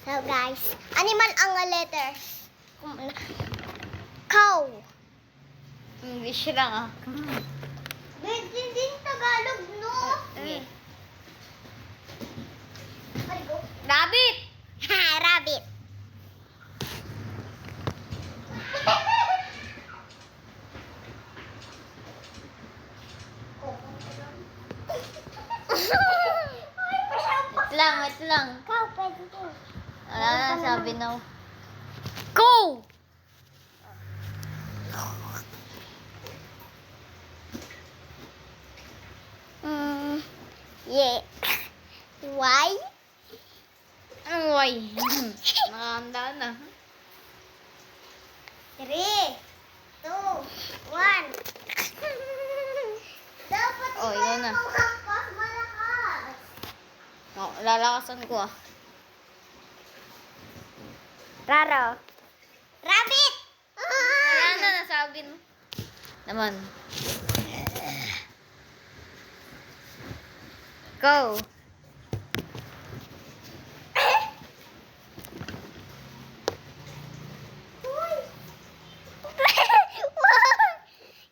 So guys, animal ang letters. Cow. English lang ah. Din Tagalog, no? Okay. Go. Rabbit! Ha, rabbit. Wait lang. Cow, pwede ko. Wala na, sabi na. Go! Yeah. Why? Ang way. Nakahanda na. 3, 2, 1. Dapat Oh, yun na. malakas. Oh, lalakasan ko ah. Raro. Rabbit! Wala na, nasabi mo. Naman. Go!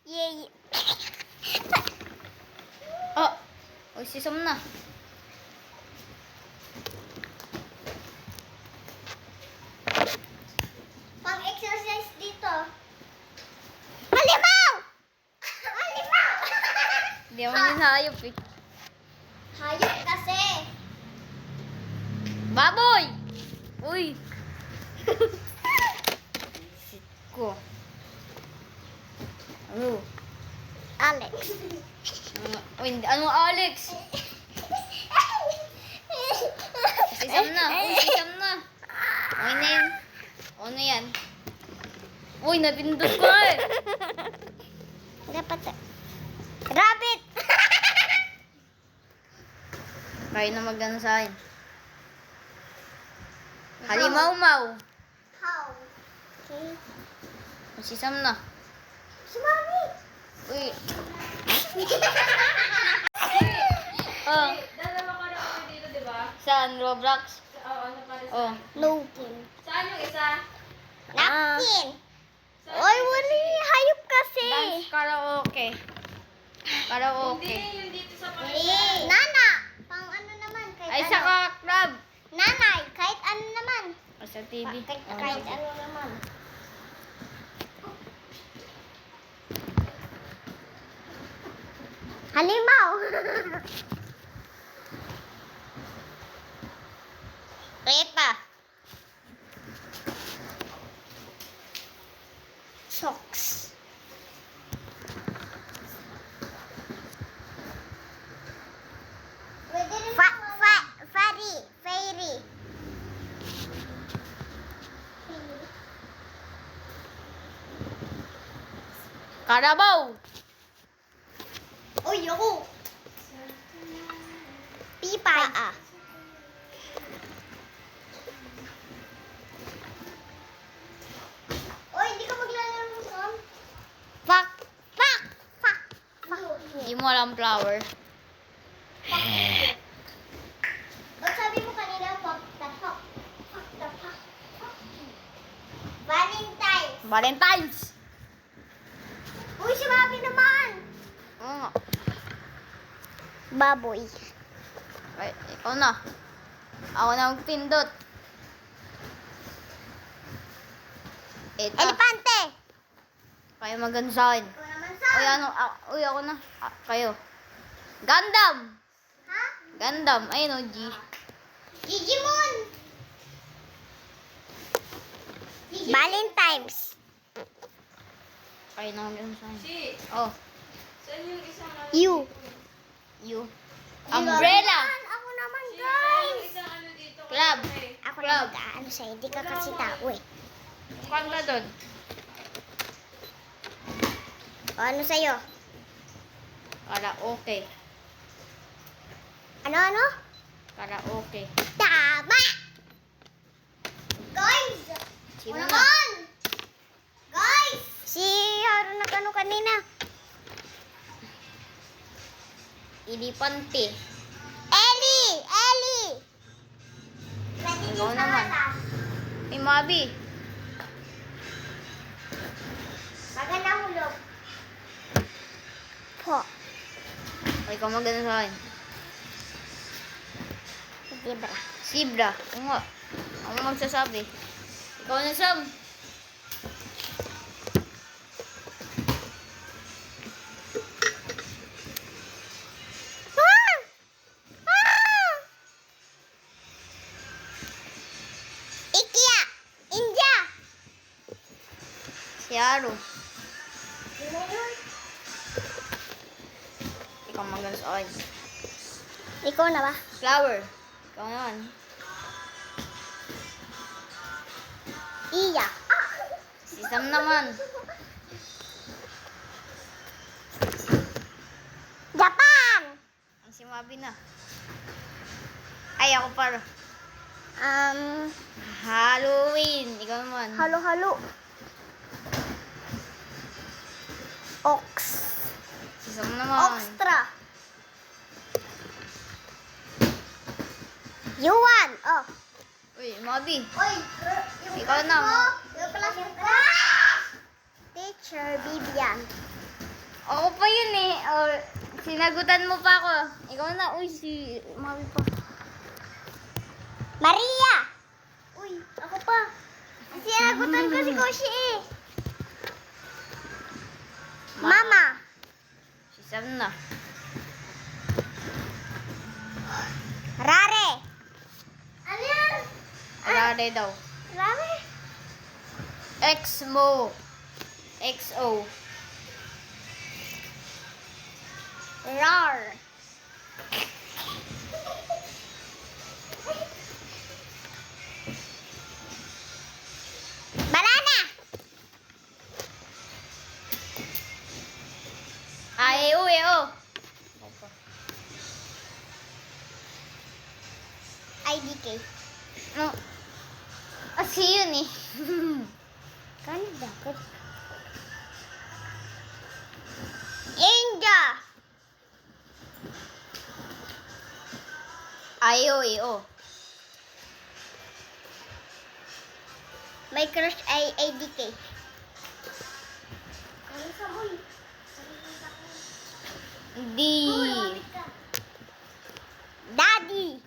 Yay. Oh! Uy, si Sam na. Pang-exercise dito. Halimaw! Halimaw! Hindi mo yun hayop eh. Hayop kasi. Baboy! Uy! Shit ko. Ano? Alex. Uy, ano Alex? Si Sam na. Uy, si Sam na. Okay na yan. Ano yan? Uy, napindot ko na eh. Dapat. Rabbit! Kaya na magano sa akin. Halimaw-maw. How? Okay. Si Sam na. Si Mami! Uy. Oh, Dalawa ka na kami dito, di ba? saan? Roblox? Oo, ano pa rin? Oh. Logan. Saan yung isa? Napkin! Oy, wali! Hayop kasi! Dance karaoke. Hindi, Karaoke. yung dito sa Hey. Nana! Pang ano naman? Kahit Ay, ano. saka club. Nanay! Kahit ano naman. O, sa TV. Kahit ano naman. Halimaw! Reta. Socks. Fairy. Karabaw. Uy, ako! Pipay. Uy, hindi ka maglalaro Sam? Fuck. Fuck! Hindi mo alam flower. Ba't sabi mo kanina, fuck the fuck? Valentine's. Valentine's. Uy, si Mami naman. Oo. Baboy. Ay, ikaw na. Ako na magpindot. Ito. Elepante. Kayo magano sa akin. Ikaw naman Uy, Sam. ano? Uy, ako na. Kayo. Gundam. Ha? Gundam. Ayun o, G. Digimon. Valentine's. Kayo na magano sa akin. Si, Oh, saan yung isang ano? You. you. Umbrella. Ako naman, Yung guys. isang ano dito? Club. Ako Club. na mag-aano sa'yo. Hindi ka kasi tao eh. Kanta doon. O, ano sa'yo? Karaoke. Ano? Karaoke. Tama! Guys! Sino Ano na? naman? Guys! Si Haron nag-ano kanina. Ilipante. Ellie! Ikaw naman. Mabi. Maganda hulog. Po. O, ikaw maganda sa akin. Zebra. Zebra. Oo nga. Ako magsasabi. Ikaw na, Sam. Ah! Ah! Ikea. India. Si Aro. Sino yun? Ikaw maganda sa akin. Ikaw na ba? Flower. Ikaw naman. Iya. Si Sam naman. Japan. Ang si Mabi na. Ay, ako para. Halloween. Ikaw naman. Halo-halo. Ox. Si Sam naman. Oxtra. Yuan. Oh. Uy, Mabi. Oy, Ikaw na. Teacher Bibian. Ako pa yun eh. Oh, sinagutan mo pa ako. Ikaw na. Uy, si Mabi pa. Maria. Uy, ako pa. Sinagutan ko si Koshi eh. Mama. Si Sam na. Rare. Ano yan? Rare daw. Rare? Exmo. XO. Rar. Banana. Ay, uwi, oh. IDK. No. Si yun eh. Canada. India. Ay, uwi, oh. My crush ay IDK. D. Daddy.